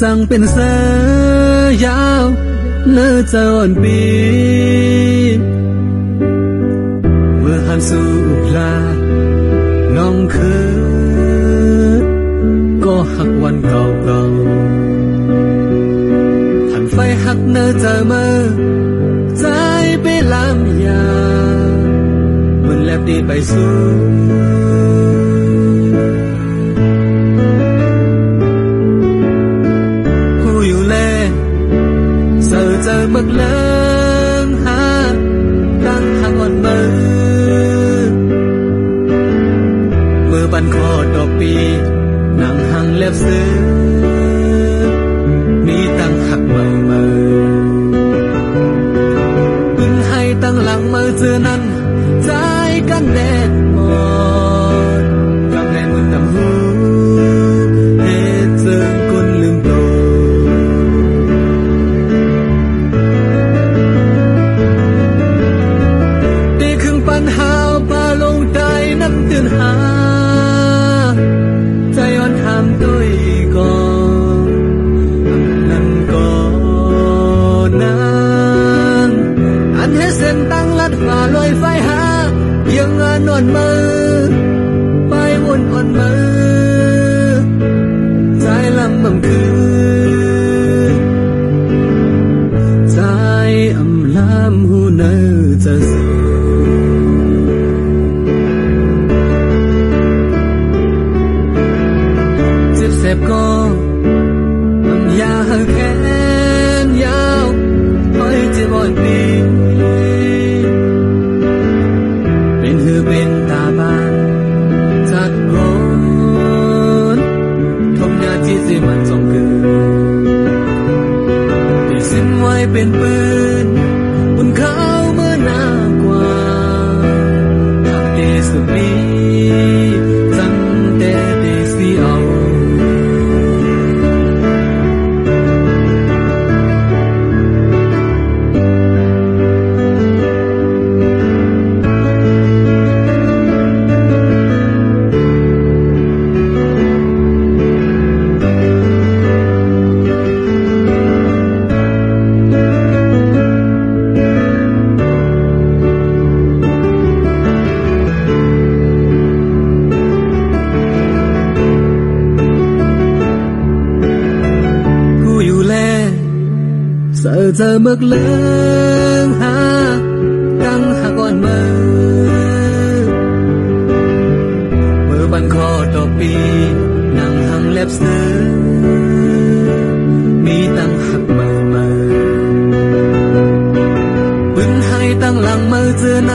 จังเป็นเสือยาวเนื้อจะอ่อนปีเมื่อหันสู่พลาน้องคือก็หักวันเก่าเก่าหันไฟหักเนื้อเจอมาใจไปลำยามันแลบดีไปสู่ผู้อยู่แลเสือเจอมึกเลิงหาตั้งหักอ่อนมือบันคอดอกปีนั่งหังเล็บเสือมีตั้งหักเมื่อพึ่งให้ตั้งหลังมือเจอนั้นใจกันแดดหมดกำแรงมือตำหูเหตุเจอคนลืมโตตีครึ่งปัญหาพาลงใจน้ำเตือนหาใจอ่อนทำตัวก่อนนั่นก่อนนั้นอันให้เส้นตั้งลัดฝ่าลอยไฟหายังงานนอนมือไปวนอ่อนมือใจลำบำคือใจอำลำหูเนอจะเจ็บแสบก็มันยาแขนยาวคอยเจ็บอ่อนปีเป็นหือเป็นตาบานจัดร้อนทมยาที่สิมันส่งเกิดที่สิ้นไว้เป็นปืนบนเขาเมื่อหน้ากว่าทักเตสุดปีจังแต่เตสีเอาเจอมึกเลืองหาตั้งหักอ่อนมือบันคอตกปีนั่งหังเล็บเสือมีตั้งหักมือปึ้งให้ตั้งหลังมือเจอนั้น